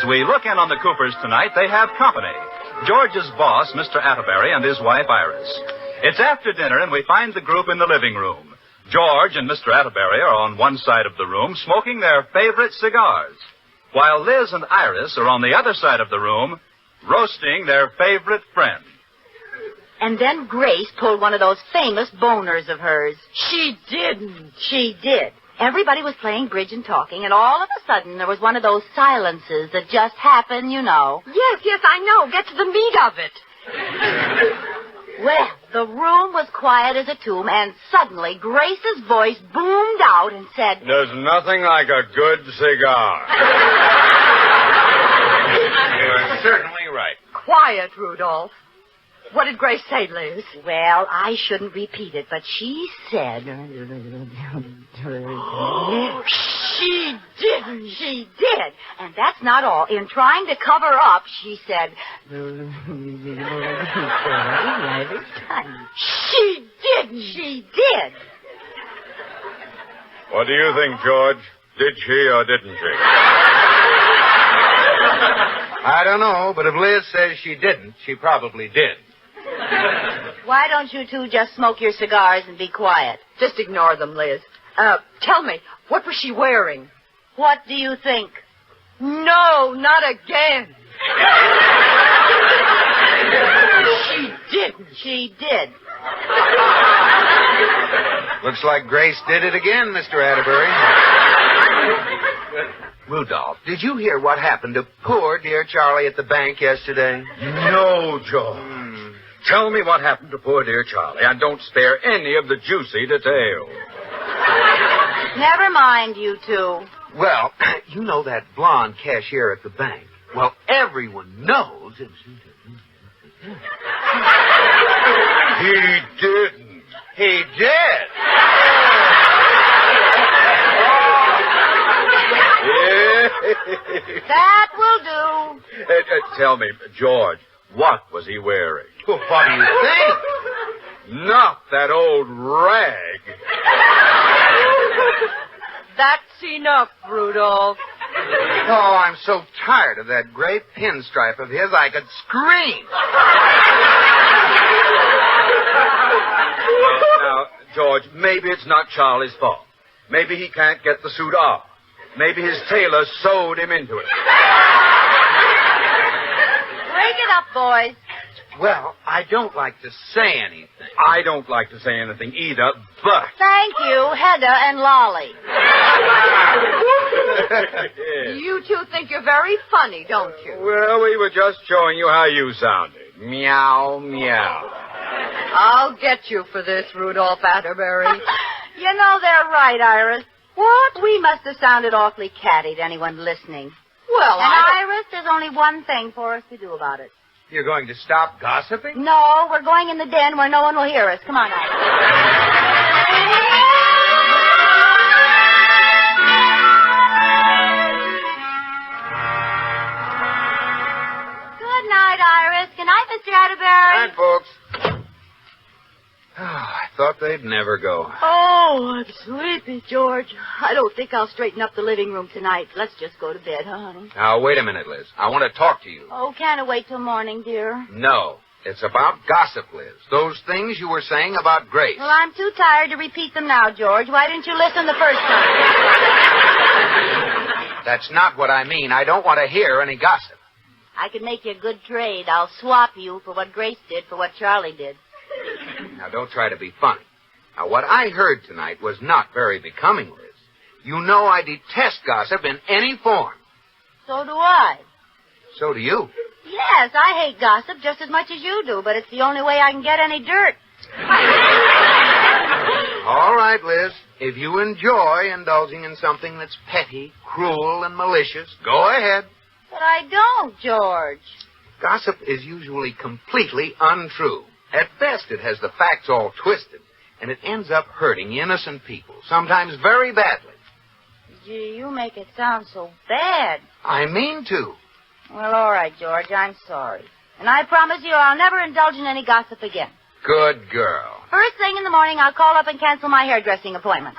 we look in on the Coopers tonight, they have company. George's boss, Mr. Atterbury, and his wife, Iris. It's after dinner, and we find the group in the living room. George and Mr. Atterbury are on one side of the room smoking their favorite cigars, while Liz and Iris are on the other side of the room roasting their favorite friend. And then Grace pulled one of those famous boners of hers. She didn't. She did. Everybody was playing bridge and talking, and all of a sudden there was one of those silences that just happen, you know. Yes, I know. Get to the meat of it. Well, the room was quiet as a tomb, and suddenly Grace's voice boomed out and said, "There's nothing like a good cigar." You're certainly right. Quiet, Rudolph. What did Grace say, Liz? Well, I shouldn't repeat it, but she said... She didn't. She did. And that's not all. In trying to cover up, she said... She didn't. She did. What do you think, George? Did she or didn't she? I don't know, but if Liz says she didn't, she probably did. Why don't you two just smoke your cigars and be quiet? Just ignore them, Liz. Tell me, what was she wearing? What do you think? No, not again. She didn't. She did. Looks like Grace did it again, Mr. Atterbury. Rudolph, did you hear what happened to poor dear Charlie at the bank yesterday? No, George. Tell me what happened to poor dear Charlie, and don't spare any of the juicy details. Never mind, you two. Well, you know that blonde cashier at the bank. Well, everyone knows it's... He didn't. He did. That will do. Tell me, George, what was he wearing? Well, what do you think? Not that old rag. That's enough, Rudolph. Oh, I'm so tired of that gray pinstripe of his, I could scream. Now, George, maybe it's not Charlie's fault. Maybe he can't get the suit off. Maybe his tailor sewed him into it. Break it up, boys. Well, I don't like to say anything. I don't like to say anything either, but... Thank you, Hedda and Lolly. You two think you're very funny, don't you? Well, we were just showing you how you sounded. Meow, meow. I'll get you for this, Rudolph Atterbury. You know they're right, Iris. What? We must have sounded awfully catty to anyone listening. Well, Iris, there's only one thing for us to do about it. You're going to stop gossiping? No, we're going in the den where no one will hear us. Come on, Iris. Good night, Iris. Good night, Mr. Atterbury. Good night, folks. Oh, I thought they'd never go. Oh, I'm sleepy, George. I don't think I'll straighten up the living room tonight. Let's just go to bed, huh, honey? Now, wait a minute, Liz. I want to talk to you. Oh, can't it wait till morning, dear? No. It's about gossip, Liz. Those things you were saying about Grace. Well, I'm too tired to repeat them now, George. Why didn't you listen the first time? That's not what I mean. I don't want to hear any gossip. I could make you a good trade. I'll swap you for what Grace did for what Charlie did. Now, don't try to be funny. Now, what I heard tonight was not very becoming, Liz. You know I detest gossip in any form. So do I. So do you. Yes, I hate gossip just as much as you do, but it's the only way I can get any dirt. All right, Liz. If you enjoy indulging in something that's petty, cruel, and malicious, go ahead. But I don't, George. Gossip is usually completely untrue. At best, it has the facts all twisted, and it ends up hurting innocent people, sometimes very badly. Gee, you make it sound so bad. I mean to. Well, all right, George, I'm sorry. And I promise you I'll never indulge in any gossip again. Good girl. First thing in the morning, I'll call up and cancel my hairdressing appointment.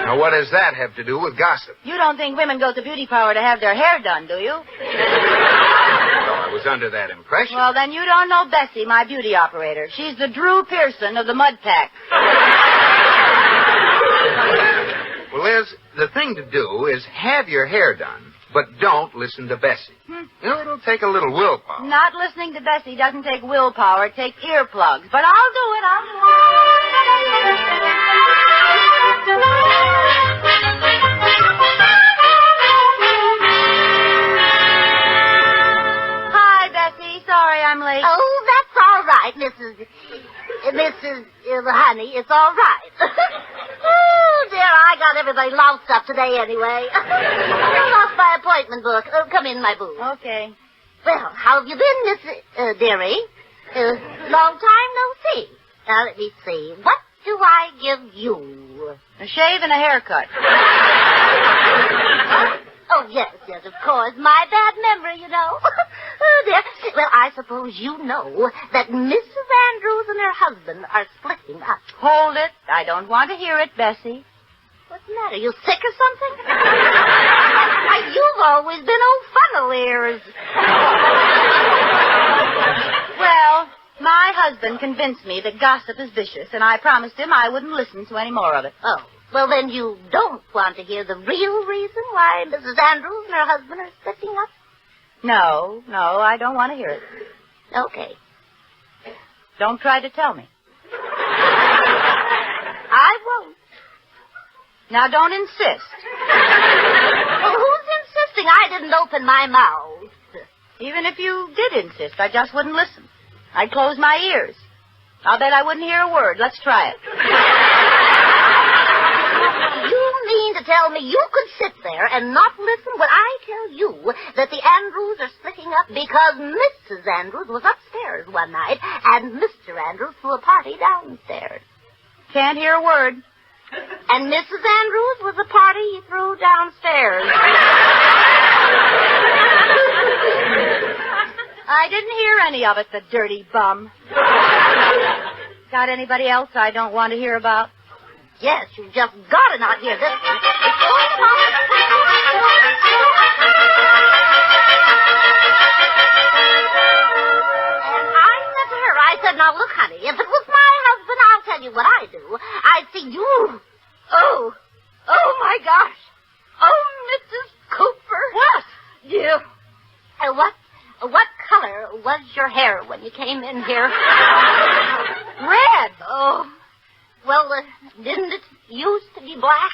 Now, what does that have to do with gossip? You don't think women go to beauty parlor to have their hair done, do you? Well, I was under that impression. Well, then you don't know Bessie, my beauty operator. She's the Drew Pearson of the mud pack. Well, Liz, the thing to do is have your hair done, but don't listen to Bessie. You know, it'll take a little willpower. Not listening to Bessie doesn't take willpower. It takes earplugs. But I'll do it. Hi, Bessie. Sorry I'm late. Oh, that's all right, Mrs. Honey. It's all right. Oh, dear, I got everybody loused up today anyway. I lost my appointment book. Come in my booth. Okay. Well, how have you been, Miss Dearie? Long time no see. Now, let me see. What do I give you? A shave and a haircut. Oh, yes, of course. My bad memory, you know. Oh, dear. Well, I suppose you know that Mrs. Andrews and her husband are splitting up. Hold it. I don't want to hear it, Bessie. What's the matter? You sick or something? You've always been old funnel ears. Well, my husband convinced me that gossip is vicious, and I promised him I wouldn't listen to any more of it. Oh. Well, then you don't want to hear the real reason why Mrs. Andrews and her husband are splitting up? No, I don't want to hear it. Okay. Don't try to tell me. I won't. Now, don't insist. Well, who's insisting? I didn't open my mouth. Even if you did insist, I just wouldn't listen. I'd close my ears. I'll bet I wouldn't hear a word. Let's try it. You mean to tell me you could sit there and not listen when I tell you that the Andrews are splitting up because Mrs. Andrews was upstairs one night and Mr. Andrews threw a party downstairs? Can't hear a word. And Mrs. Andrews was a party he threw downstairs. I didn't hear any of it, the dirty bum. Got anybody else I don't want to hear about? Yes, you just gotta not hear this one. It's going on. And I said to her, I said, now look, honey, if it was my husband, I'll tell you what I'd do. I'd see you. Oh my gosh. Oh, Mrs. Cooper. What? Dear. What color was your hair when you came in here? Red. Oh. Well, didn't it used to be black?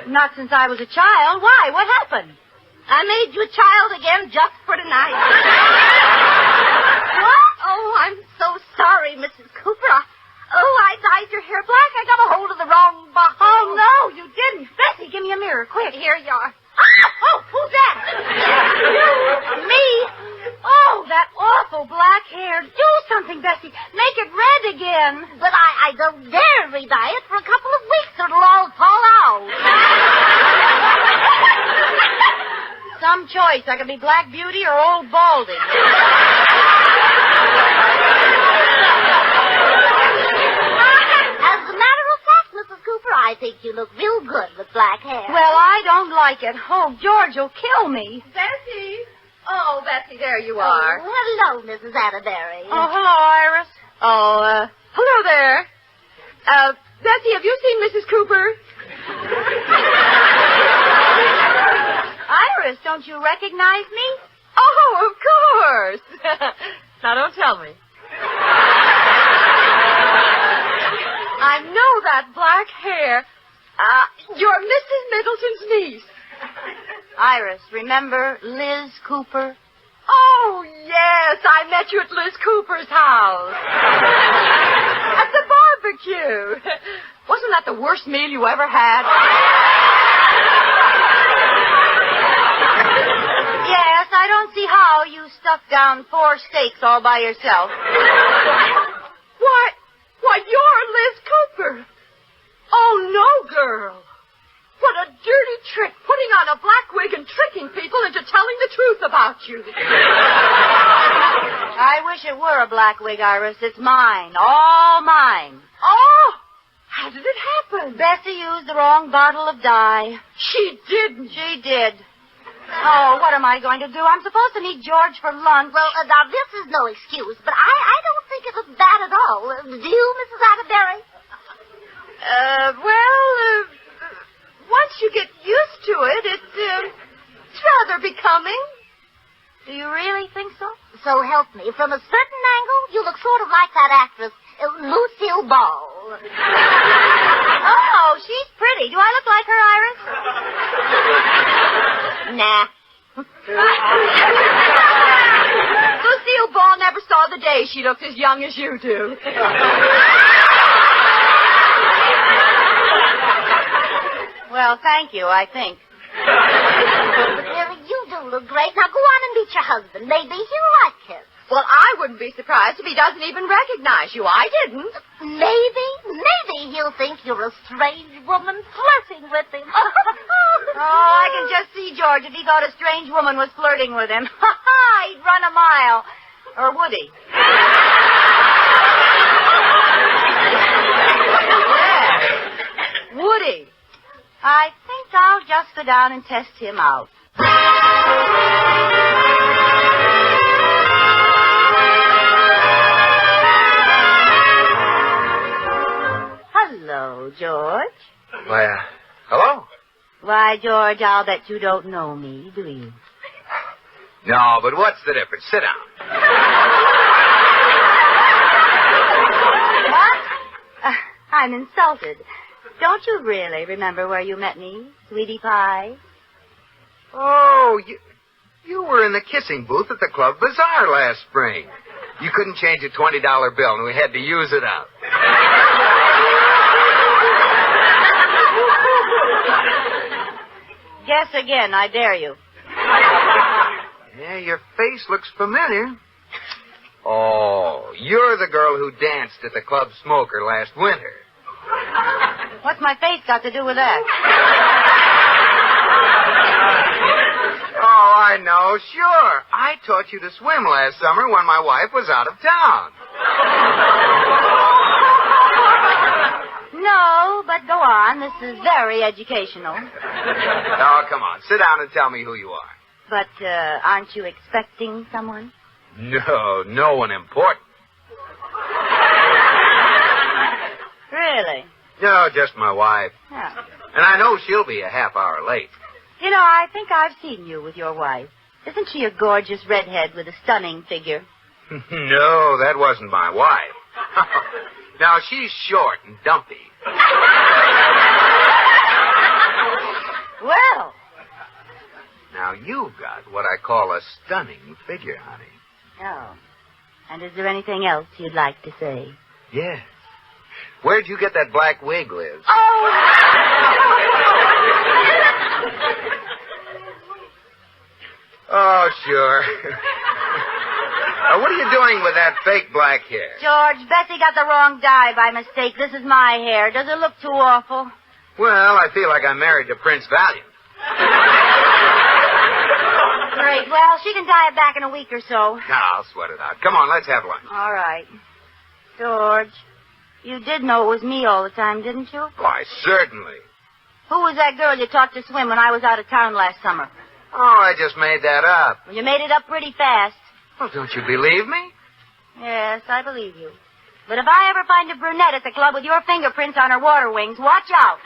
Not since I was a child. Why? What happened? I made you a child again just for tonight. What? Oh, I'm so sorry, Mrs. Cooper. I dyed your hair black. I got a hold of the wrong box. Oh, no, you didn't. Bessie, give me a mirror, quick. Here you are. Oh, who's that? You. Me. Oh, that awful black hair. Do something, Bessie. Make it red again. But I don't dare re-dye it for a couple of weeks or it'll all fall out. Some choice. I could be Black Beauty or Old Baldy. As a matter of fact, Mrs. Cooper, I think you look real good with black hair. Well, I don't like it. Oh, George will kill me. Bessie. Oh, Bessie, there you are. Oh, hello, Mrs. Atterbury. Oh, hello, Iris. Oh, hello there. Bessie, have you seen Mrs. Cooper? Iris, don't you recognize me? Oh, of course. Now, don't tell me. I know that black hair. You're Mrs. Middleton's niece. Iris, remember Liz Cooper? Oh, yes. I met you at Liz Cooper's house. At the barbecue. Wasn't that the worst meal you ever had? Yes, I don't see how you stuffed down 4 steaks all by yourself. Why, you're Liz Cooper. Oh, no, girl. What a dirty trick, putting on a black wig and tricking people into telling the truth about you. I wish it were a black wig, Iris. It's mine. All mine. Oh, How did it happen? Bessie used the wrong bottle of dye. She didn't. She did. Oh, what am I going to do? I'm supposed to meet George for lunch. Well, now, this is no excuse, but I don't think it was bad at all. Do you, Mrs. Atterbury? Once you get used to it, it's rather becoming. Do you really think so? So help me. From a certain angle, you look sort of like that actress, Lucille Ball. Oh, she's pretty. Do I look like her, Iris? Nah. Lucille Ball never saw the day she looked as young as you do. Well, thank you, I think. You do look great. Now go on and meet your husband. Maybe he'll like him. Well, I wouldn't be surprised if he doesn't even recognize you. I didn't. Maybe he'll think you're a strange woman flirting with him. Oh, I can just see George if he thought a strange woman was flirting with him. He'd run a mile. Or would he? Yeah. Would he? I think I'll just go down and test him out. Hello, George. Why, hello? Why, George, I'll bet you don't know me, do you? No, but what's the difference? Sit down. What? I'm insulted. Don't you really remember where you met me, sweetie pie? Oh, you were in the kissing booth at the Club Bazaar last spring. You couldn't change a $20 bill, and we had to use it up. Guess again, I dare you. Yeah, your face looks familiar. Oh, you're the girl who danced at the Club Smoker last winter. What's my face got to do with that? Oh, I know, sure. I taught you to swim last summer when my wife was out of town. No, but go on. This is very educational. Oh, come on. Sit down and tell me who you are. But aren't you expecting someone? No, no one important. Really? No, just my wife. Yeah. And I know she'll be a half hour late. You know, I think I've seen you with your wife. Isn't she a gorgeous redhead with a stunning figure? No, that wasn't my wife. Now, she's short and dumpy. Well. Now, you've got what I call a stunning figure, honey. Oh. And is there anything else you'd like to say? Yes. Where'd you get that black wig, Liz? Oh, sure. What are you doing with that fake black hair? George, Bessie got the wrong dye by mistake. This is my hair. Does it look too awful? Well, I feel like I'm married to Prince Valiant. Great. Well, she can dye it back in a week or so. No, I'll sweat it out. Come on, let's have lunch. All right. George, you did know it was me all the time, didn't you? Why, certainly. Who was that girl you taught to swim when I was out of town last summer? Oh, I just made that up. Well, you made it up pretty fast. Well, don't you believe me? Yes, I believe you. But if I ever find a brunette at the club with your fingerprints on her water wings, watch out.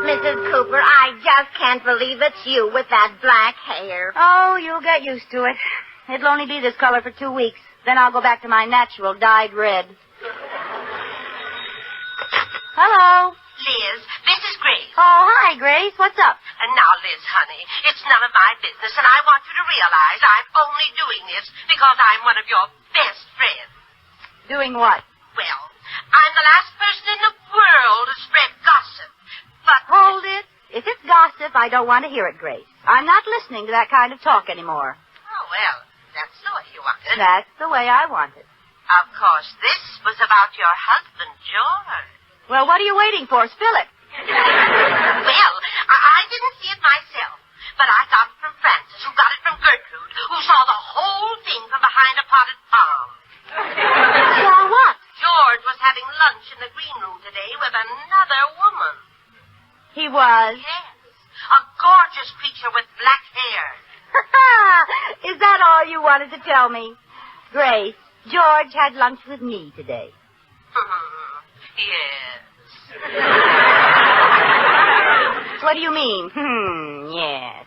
Mrs. Cooper, I just can't believe it's you with that black hair. Oh, you'll get used to it. It'll only be this color for 2 weeks. Then I'll go back to my natural dyed red. Hello. Liz, this is Grace. Oh, hi, Grace. What's up? And now, Liz, honey, it's none of my business, and I want you to realize I'm only doing this because I'm one of your best friends. Doing what? Well, I'm the last person in the world to spread gossip, but... Hold it. If it's gossip, I don't want to hear it, Grace. I'm not listening to that kind of talk anymore. Oh, well, that's the way you want it. That's the way I want it. Of course, this was about your husband, George. Well, what are you waiting for? Spill it. Well, I didn't see it myself, but I got it from Frances, who got it from Gertrude, who saw the was. Yes. A gorgeous creature with black hair. Is that all you wanted to tell me? Grace, George had lunch with me today. Yes. What do you mean? Yes.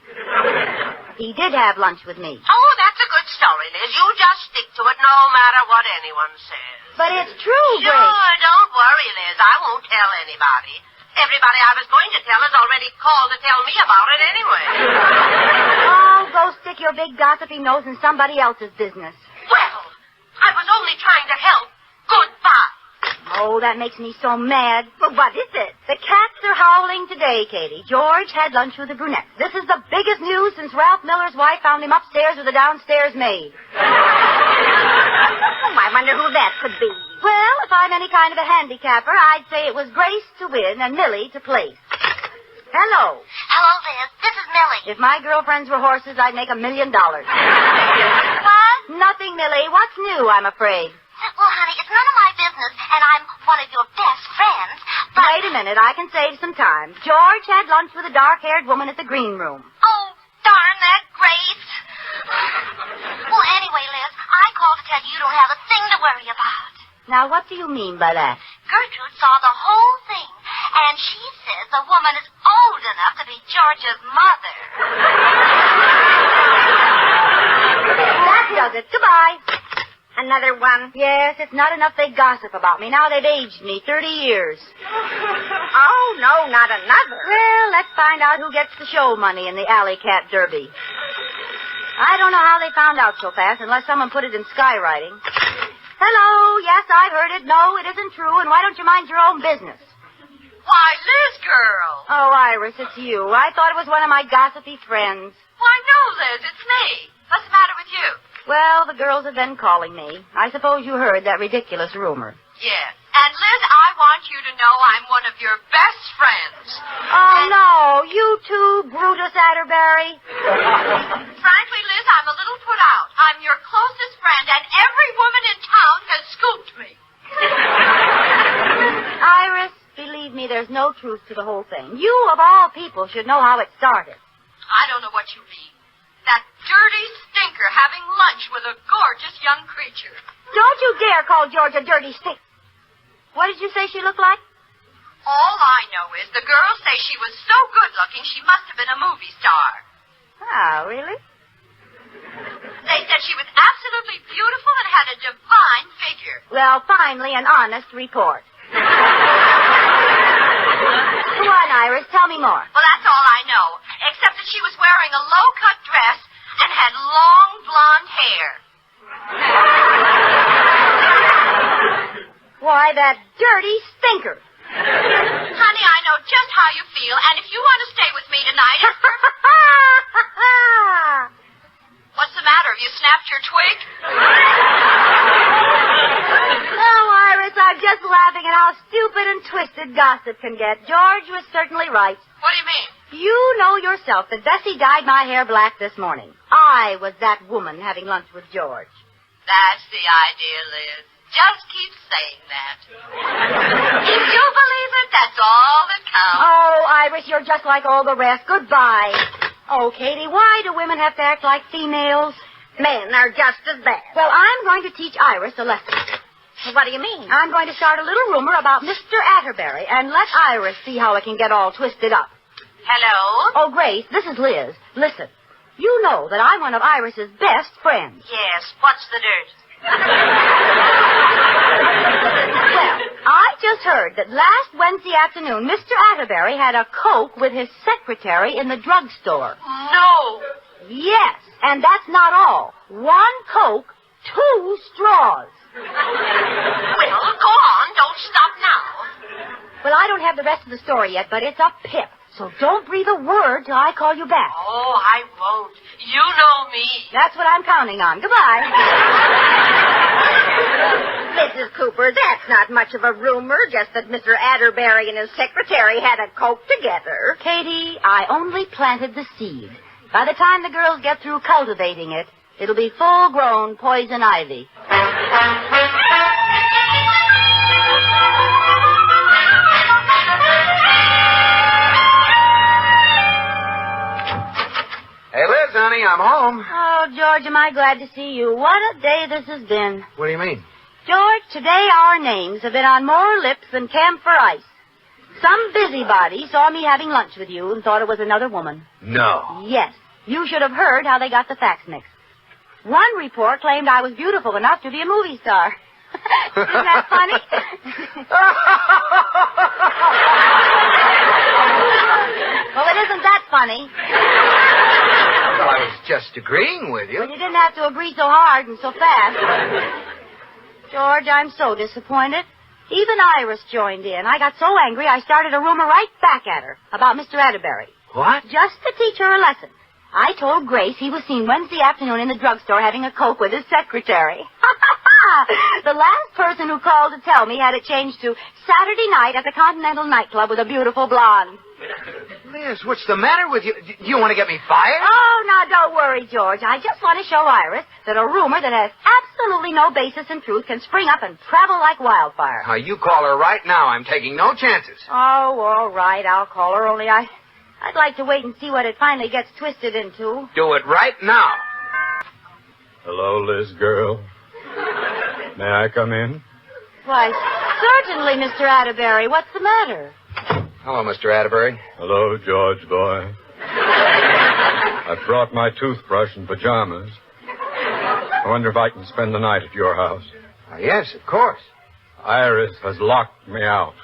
He did have lunch with me. Oh, that's a good story, Liz. You just stick to it no matter what anyone says. But it's true, Sure, Grace. don't worry, Liz. I won't tell anybody. Everybody I was going to tell has already called to tell me about it anyway. Oh, go stick your big gossipy nose in somebody else's business. Well, I was only trying to help. Goodbye. Oh, that makes me so mad. Well, what is it? The cats are howling today, Katie. George had lunch with a brunette. This is the biggest news since Ralph Miller's wife found him upstairs with a downstairs maid. Oh, I wonder who that could be. Well, if I'm any kind of a handicapper, I'd say it was Grace to win and Millie to place. Hello. Hello, Liz. This is Millie. If my girlfriends were horses, I'd make $1 million. What? Nothing, Millie. What's new, I'm afraid? Well, honey, it's none of my business, and I'm one of your best friends, but... Wait a minute. I can save some time. George had lunch with a dark-haired woman at the green room. Oh, darn that, Grace. Well, anyway, Liz, I called to tell you don't have a thing to worry about. Now, what do you mean by that? Gertrude saw the whole thing, and she says the woman is old enough to be George's mother. That does it. Goodbye. Another one? Yes, it's not enough they gossip about me. Now they've aged me 30 years. Oh, no, not another. Well, let's find out who gets the show money in the Alley Cat Derby. I don't know how they found out so fast unless someone put it in skywriting. Hello, yes, I've heard it. No, it isn't true, and why don't you mind your own business? Why, Liz, girl. Oh, Iris, it's you. I thought it was one of my gossipy friends. Why, no, Liz, it's me. What's the matter with you? Well, the girls have been calling me. I suppose you heard that ridiculous rumor. Yeah. And, Liz, I want you to know I'm one of your best friends. Oh, no, you too, Brutus Atterbury. Frankly, Liz, I'm a little put out. I'm your closest friend, and every woman in town has scooped me. Iris, believe me, there's no truth to the whole thing. You, of all people, should know how it started. I don't know what you mean. That dirty stinker having lunch with a gorgeous young creature. Don't you dare call George a dirty stink. What did you say she looked like? All I know is the girls say she was so good-looking she must have been a movie star. Oh, really? They said she was absolutely beautiful and had a divine figure. Well, finally, an honest report. Go on, Iris, tell me more. Well, that's all I know, except that she was wearing a low-cut dress and had long blonde hair. Why, that dirty stinker. Honey, I know just how you feel, and if you want to stay with me tonight, it's perfect. What's the matter? Have you snapped your twig? Oh, Iris, I'm just laughing at how stupid and twisted gossip can get. George was certainly right. What do you mean? You know yourself that Bessie dyed my hair black this morning. I was that woman having lunch with George. That's the idea, Liz. Just keep saying that. If you believe it, that's all that counts. Oh, Iris, you're just like all the rest. Goodbye. Oh, Katie, why do women have to act like females? Men are just as bad. Well, I'm going to teach Iris a lesson. What do you mean? I'm going to start a little rumor about Mr. Atterbury and let Iris see how it can get all twisted up. Hello? Oh, Grace, this is Liz. Listen, you know that I'm one of Iris's best friends. Yes, what's the dirt? Well, I just heard that last Wednesday afternoon, Mr. Atterbury had a Coke with his secretary in the drugstore. No. Yes, and that's not all. 1 Coke, 2 straws. Well, go on. Don't stop now. Well, I don't have the rest of the story yet, but it's a pip. So don't breathe a word till I call you back. Oh, I won't. You know me. That's what I'm counting on. Goodbye. Mrs. Cooper, that's not much of a rumor, just that Mr. Atterbury and his secretary had a Coke together. Katie, I only planted the seed. By the time the girls get through cultivating it, it'll be full-grown poison ivy. honey. I'm home. Oh, George, am I glad to see you. What a day this has been. What do you mean? George, today our names have been on more lips than camphor ice. Some busybody saw me having lunch with you and thought it was another woman. No. Yes. You should have heard how they got the facts mixed. One report claimed I was beautiful enough to be a movie star. Isn't that funny? Well, it isn't that funny. Well, I was just agreeing with you. Well, you didn't have to agree so hard and so fast. George, I'm so disappointed. Even Iris joined in. I got so angry I started a rumor right back at her about Mr. Atterbury. What? Just to teach her a lesson. I told Grace he was seen Wednesday afternoon in the drugstore having a Coke with his secretary. The last person who called to tell me had it changed to Saturday night at the Continental nightclub with a beautiful blonde. Liz, what's the matter with you? Do you want to get me fired? Oh, now, don't worry, George. I just want to show Iris that a rumor that has absolutely no basis in truth can spring up and travel like wildfire. Now, you call her right now. I'm taking no chances. Oh, all right. I'll call her, only I'd like to wait and see what it finally gets twisted into. Do it right now. Hello, Liz girl. May I come in? Why, certainly, Mr. Atterbury. What's the matter? Hello, Mr. Atterbury. Hello, George boy. I brought my toothbrush and pajamas. I wonder if I can spend the night at your house. Yes, of course. Iris has locked me out.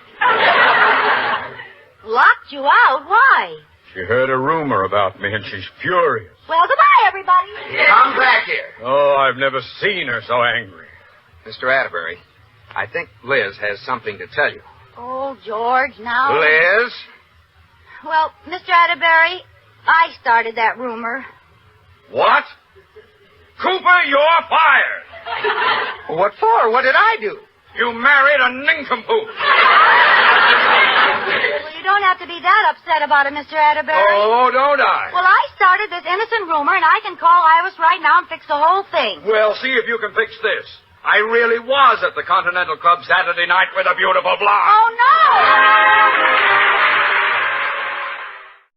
Locked you out? Why? She heard a rumor about me, and she's furious. Well, goodbye, everybody. Come back here. Oh, I've never seen her so angry. Mr. Atterbury, I think Liz has something to tell you. Oh, George, now... Liz? Well, Mr. Atterbury, I started that rumor. What? Cooper, you're fired. What for? What did I do? You married a nincompoop. Well, you don't have to be that upset about it, Mr. Atterbury. Oh, don't I? Well, I started this innocent rumor, and I can call Iris right now and fix the whole thing. Well, see if you can fix this. I really was at the Continental Club Saturday night with a beautiful blonde. Oh, no!